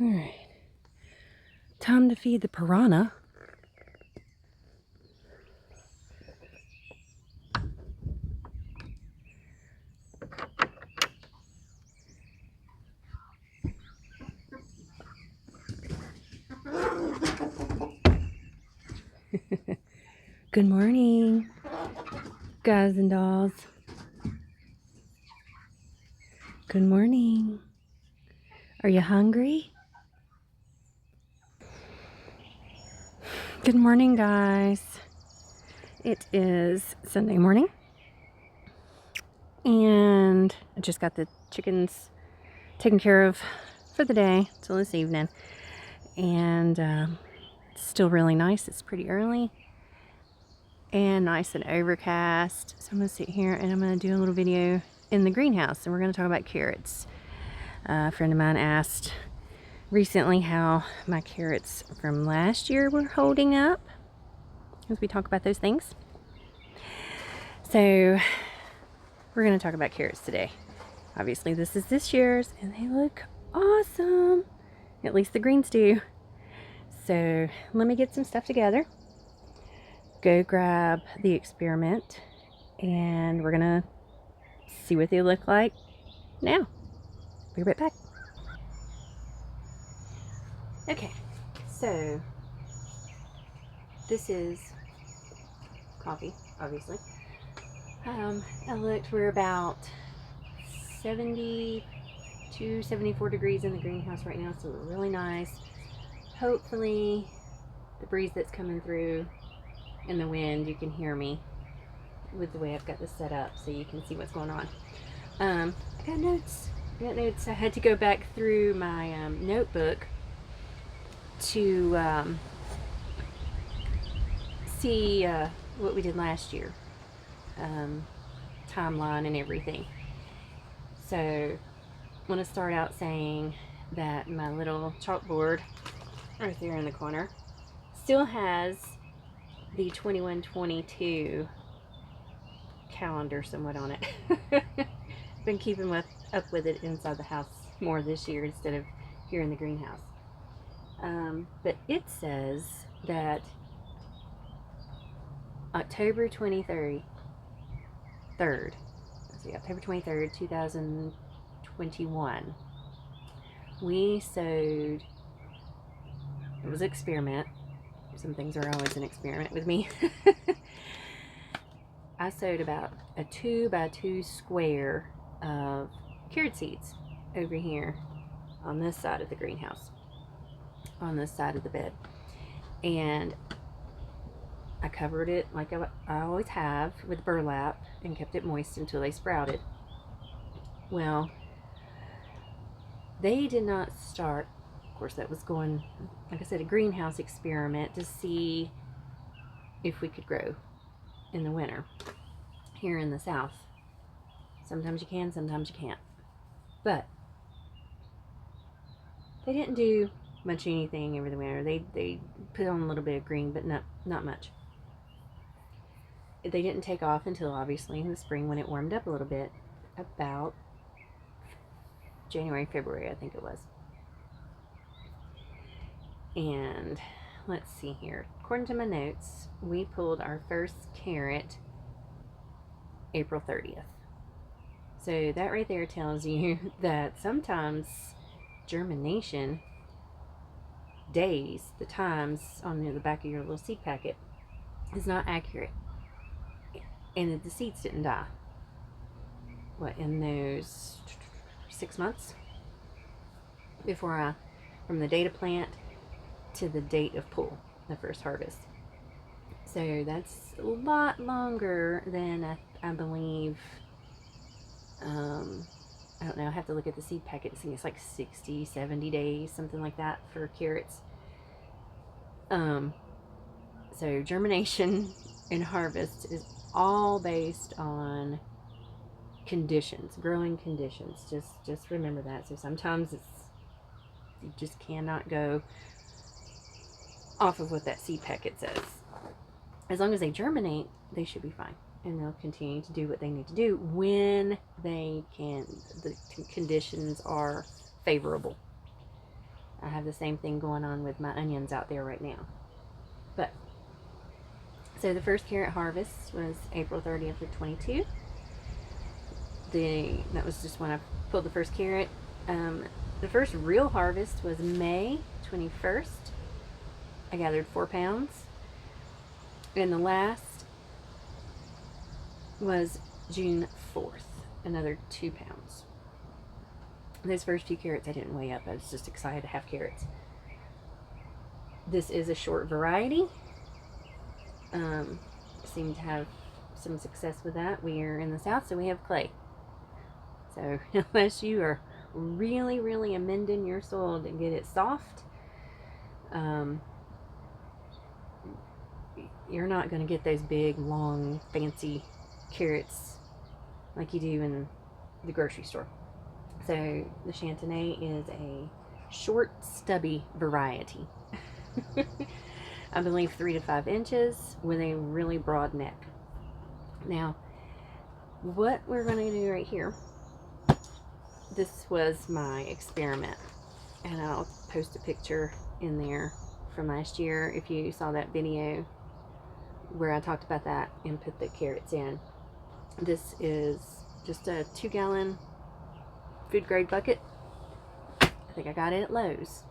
Alright. Time to feed the piranha. Good morning, guys and dolls. Good morning. Are you hungry? Good morning, guys. It is Sunday morning, and I just got the chickens taken care of for the day till this evening, and it's still really nice. It's pretty early and nice and overcast, so I'm gonna sit here and I'm gonna do a little video in the greenhouse, and we're gonna talk about carrots. A friend of mine asked recently how my carrots from last year were holding up, as we talk about those things. So we're going to talk about carrots today. Obviously this is this year's, and they look awesome. At least the greens do. So let me get some stuff together, go grab the experiment, and we're going to see what they look like now. Be right back. Okay, so this is coffee, obviously. I looked, we're about 72, 74 degrees in the greenhouse right now, so we're really nice. Hopefully the breeze that's coming through and the wind, you can hear me with the way I've got this set up so you can see what's going on. I got notes. I had to go back through my notebook to see what we did last year, timeline and everything. So I want to start out saying that my little chalkboard right there in the corner still has the 21-22 calendar somewhat on it. Been keeping up with it inside the house more this year instead of here in the greenhouse. But it says that October 23rd, October 23rd, 2021, we sowed, it was an experiment. Some things are always an experiment with me. I sowed about a 2x2 square of carrot seeds over here on this side of the greenhouse, on this side of the bed, and I covered it like I always have with burlap and kept it moist until they sprouted. Well, they did not start. Of course, that was going, like I said, a greenhouse experiment to see if we could grow in the winter here in the South. Sometimes you can, sometimes you can't. But they didn't do much anything over the winter. They put on a little bit of green, but not much. They didn't take off until obviously in the spring when it warmed up a little bit, about January, February, I think it was. And let's see here. According to my notes, we pulled our first carrot April 30th. So that right there tells you that sometimes germination days, the times on the back of your little seed packet, is not accurate. And the seeds didn't die. What, in those 6 months before from the date of plant to the date of pull, the first harvest. So that's a lot longer than I believe. I don't know, I have to look at the seed packet to see. It's like 60, 70 days, something like that for carrots. So germination and harvest is all based on conditions, growing conditions. Just remember that. So sometimes you just cannot go off of what that seed packet says. As long as they germinate, they should be fine, and they'll continue to do what they need to do when they can. The conditions are favorable. I have the same thing going on with my onions out there right now. But, so the first carrot harvest was April 30th of 22. That was just when I pulled the first carrot. The first real harvest was May 21st. I gathered 4 pounds. And the last was June 4th, another 2 pounds. Those first few carrots I didn't weigh up. I was just excited to have carrots. This is a short variety. Seem to have some success with that. We are in the south, so we have clay. So unless you are really, really amending your soil to get it soft, you're not going to get those big, long, fancy carrots like you do in the grocery store. So the Chantenay is a short, stubby variety. I believe 3 to 5 inches with a really broad neck. Now, what we're going to do right here, this was my experiment, and I'll post a picture in there from last year if you saw that video where I talked about that and put the carrots in. This is just a 2-gallon food grade bucket. I think I got it at Lowe's.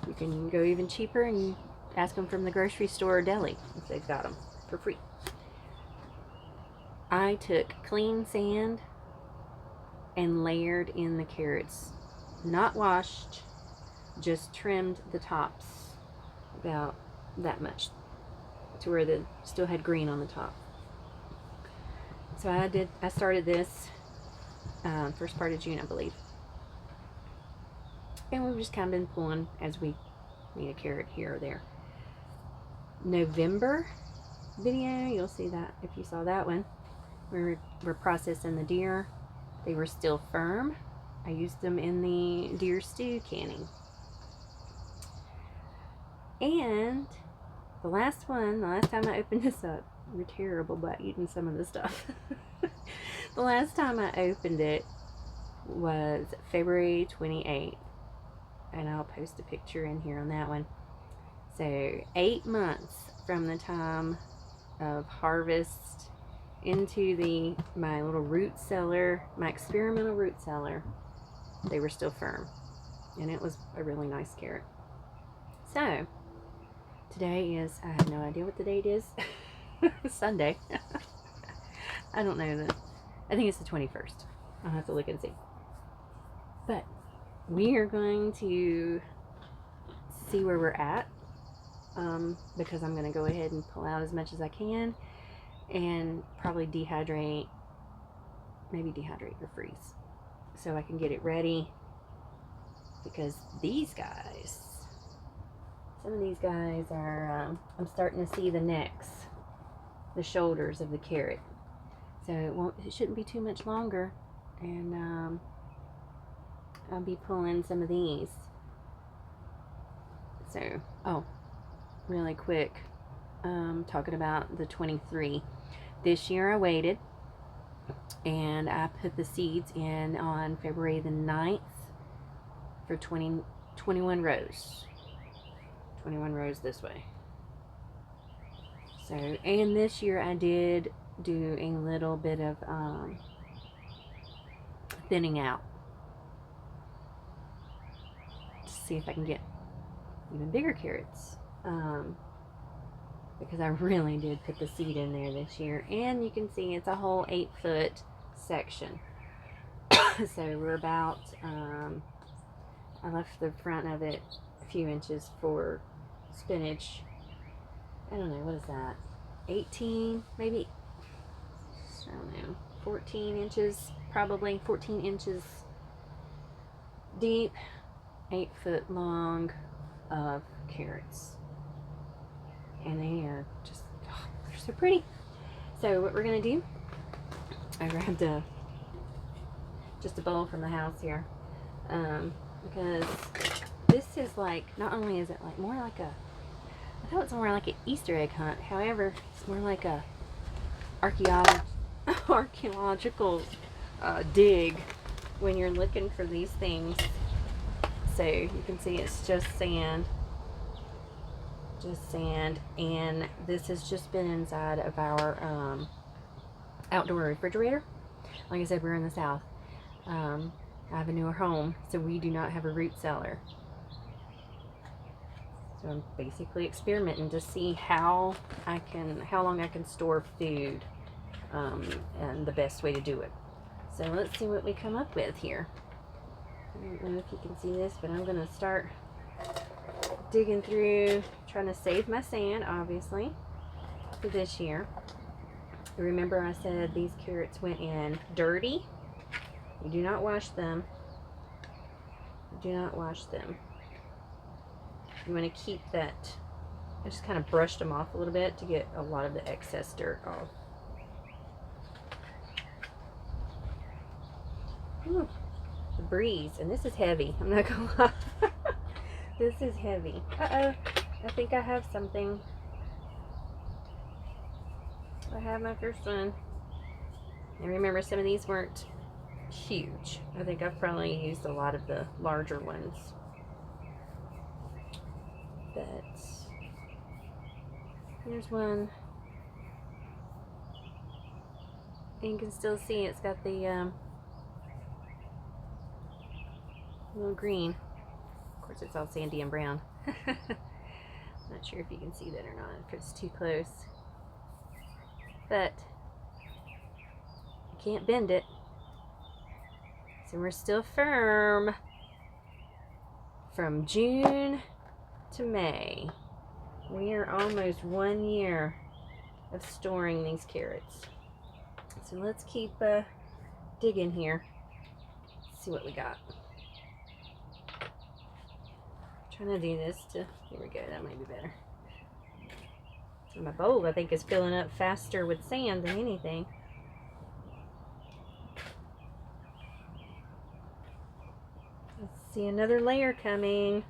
You can go even cheaper and ask them from the grocery store or deli if they've got them for free. I took clean sand and layered in the carrots, not washed, just trimmed the tops about that much to where they still had green on the top. So I started this first part of June, I believe. And we've just kind of been pulling as we need a carrot here or there. November video, you'll see that if you saw that one. We're processing the deer. They were still firm. I used them in the deer stew canning. And the last time I opened this up, we're terrible about eating some of the stuff. The last time I opened it was February 28th. And I'll post a picture in here on that one. So 8 months from the time of harvest into my little root cellar, my experimental root cellar, they were still firm. And it was a really nice carrot. So today is, I have no idea what the date is. Sunday. I don't know. I think it's the 21st. I'll have to look and see. But we are going to see where we're at, because I'm going to go ahead and pull out as much as I can and probably dehydrate, maybe dehydrate or freeze, so I can get it ready, because these guys, some of these guys are, I'm starting to see the necks, the shoulders of the carrot, so it shouldn't be too much longer, and I'll be pulling some of these. So, really quick, talking about the 23. This year I waited, and I put the seeds in on February the 9th for 21 rows. 21 rows this way. So, and this year I did do a little bit of thinning out. See if I can get even bigger carrots, because I really did put the seed in there this year, and you can see it's a whole 8-foot section. So we're about, I left the front of it a few inches for spinach. I don't know, what is that, 18 maybe, I don't know, 14 inches, probably 14 inches deep, 8 foot long of carrots, and they are just, they're so pretty. So what we're gonna do, I grabbed just a bowl from the house here, because this is like, not only is it like more like I thought it was more like an Easter egg hunt, however it's more like a archaeological dig when you're looking for these things. So you can see it's just sand, and this has just been inside of our outdoor refrigerator. Like I said, we're in the South. I have a newer home, so we do not have a root cellar. So I'm basically experimenting to see how long I can store food, and the best way to do it. So let's see what we come up with here. I don't know if you can see this, but I'm going to start digging through, trying to save my sand, obviously, for this year. Remember I said these carrots went in dirty. You do not wash them. Do not wash them. You want to keep that. I just kind of brushed them off a little bit to get a lot of the excess dirt off. Ooh, the breeze, and this is heavy. I'm not gonna lie. This is heavy. Uh-oh, I think I have something. I have my first one. And remember, some of these weren't huge. I think I've probably used a lot of the larger ones. But here's one. And you can still see it's got the little green. Of course, it's all sandy and brown. Not sure if you can see that or not, if it's too close. But I can't bend it. So we're still firm from June to May. We are almost 1 year of storing these carrots. So let's keep digging here. See what we got. Trying to do this to, here we go, that might be better. So my bowl, I think, is filling up faster with sand than anything. Let's see another layer coming.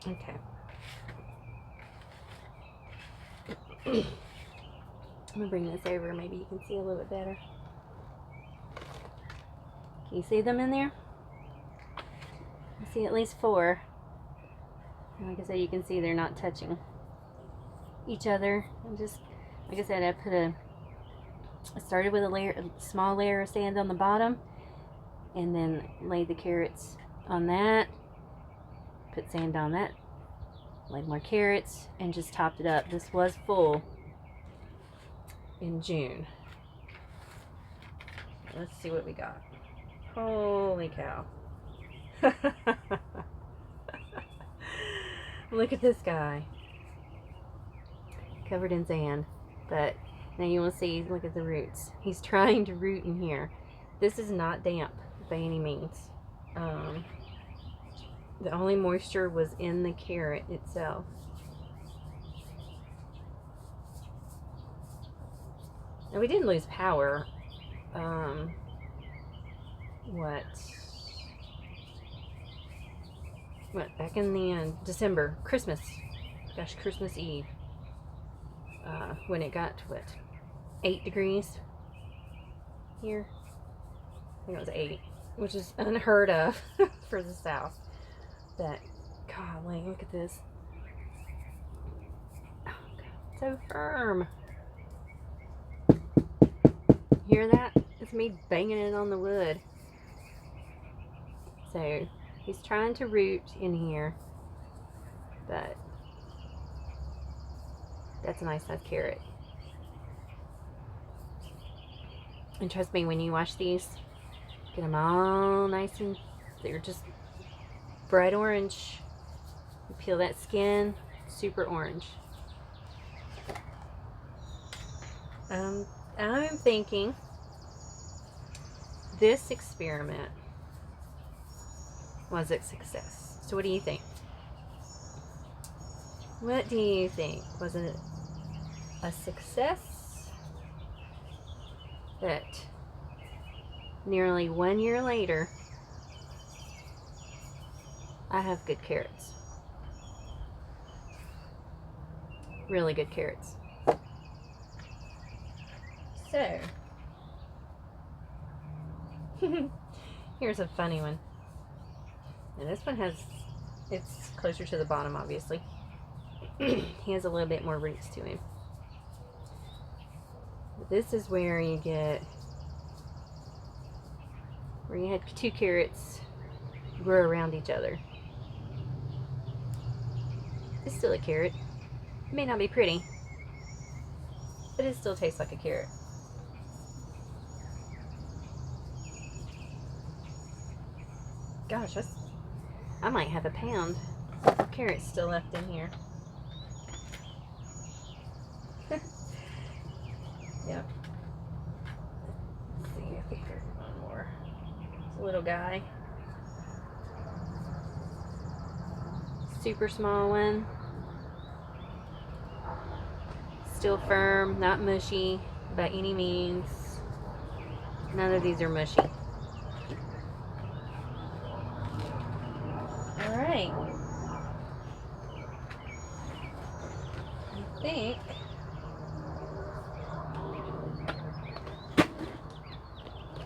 Okay. I'm gonna bring this over, maybe you can see a little bit better. Can you see them in there? I see at least 4. And like I said, you can see they're not touching each other. I'm just, like I said, I started with a small layer of sand on the bottom, and then laid the carrots on that. Put sand on that, laid more carrots, and just topped it up. This was full in June. Let's see what we got. Holy cow. Look at this guy. Covered in sand. But now you will see, look at the roots. He's trying to root in here. This is not damp by any means. The only moisture was in the carrot itself. And we didn't lose power. Back in the December, Christmas. Gosh, Christmas Eve. When it got, 8 degrees here? I think it was 8, which is unheard of for the South. But, golly, look at this. Oh, God, so firm. Hear that? It's me banging it on the wood. So, he's trying to root in here. But, that's a nice size carrot. And trust me, when you wash these, get them all nice and, they're just bright orange. You peel that skin, super orange. I'm thinking this experiment was a success. So what do you think? What do you think? Was it a success that nearly 1 year later, I have good carrots. Really good carrots. So, here's a funny one. And this one it's closer to the bottom, obviously. He has a little bit more roots to him. But this is where you had 2 carrots grow around each other. It's still a carrot. It may not be pretty, but it still tastes like a carrot. Gosh, I might have a pound of carrots still left in here. Yep. Let's see if we can one more. It's a little guy. Super small one. Still firm, not mushy by any means. None of these are mushy. Alright. I think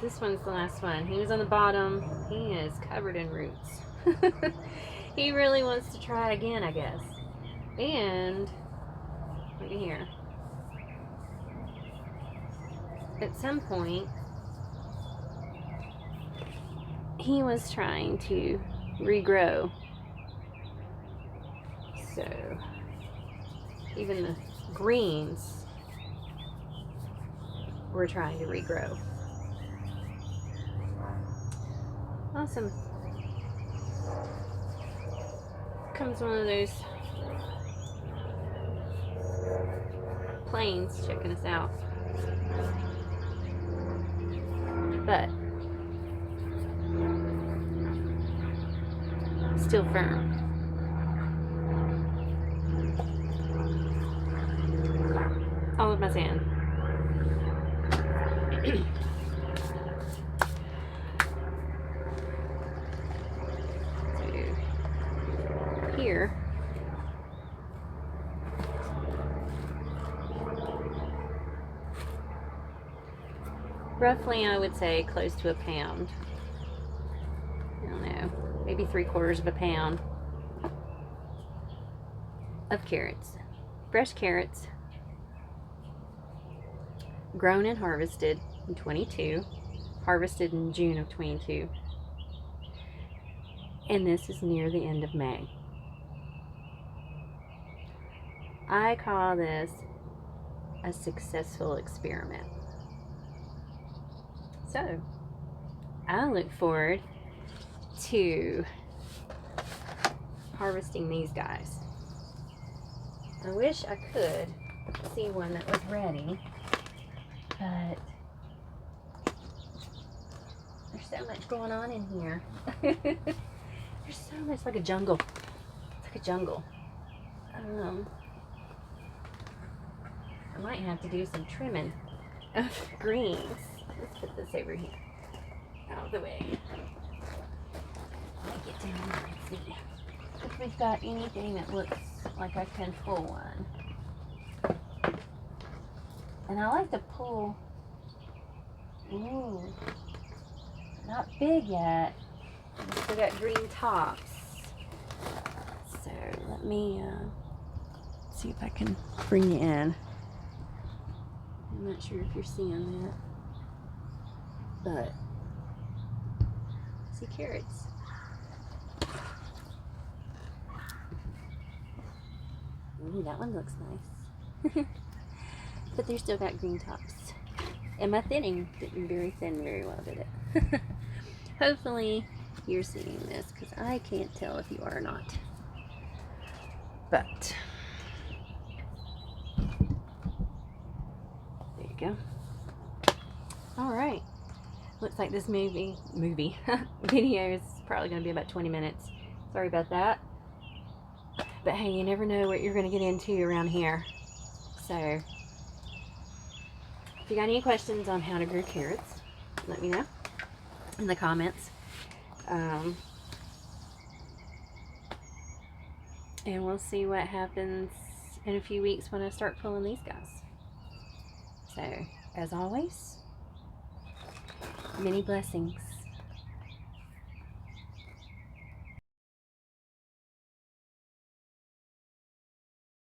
this one's the last one. He was on the bottom. He is covered in roots. He really wants to try again, I guess. And look at here. At some point, he was trying to regrow. So, even the greens were trying to regrow. Awesome. Comes one of those planes checking us out. But still firm. All of my sand. So here, roughly I would say close to a pound. I don't know, maybe 3/4 of a pound of carrots. Fresh carrots, grown and harvested in 22, harvested in June of 22. And this is near the end of May. I call this a successful experiment. So, I look forward to harvesting these guys. I wish I could see one that was ready, but there's so much going on in here. There's so much, like a jungle. It's like a jungle. I might have to do some trimming of greens. Let's put this over here, out of the way. Let me get down here and see if we've got anything that looks like I can pull one. And I like to pull, ooh, not big yet. We still got green tops. So let me see if I can bring you in. I'm not sure if you're seeing that, but see carrots. Ooh, that one looks nice. But they still got green tops. And my thinning didn't very well, did it? Hopefully you're seeing this, because I can't tell if you are or not. But there you go. Alright. Looks like this video is probably going to be about 20 minutes. Sorry about that. But hey, you never know what you're going to get into around here. So, if you got any questions on how to grow carrots, let me know. in the comments. And we'll see what happens in a few weeks when I start pulling these guys. So, as always, many blessings.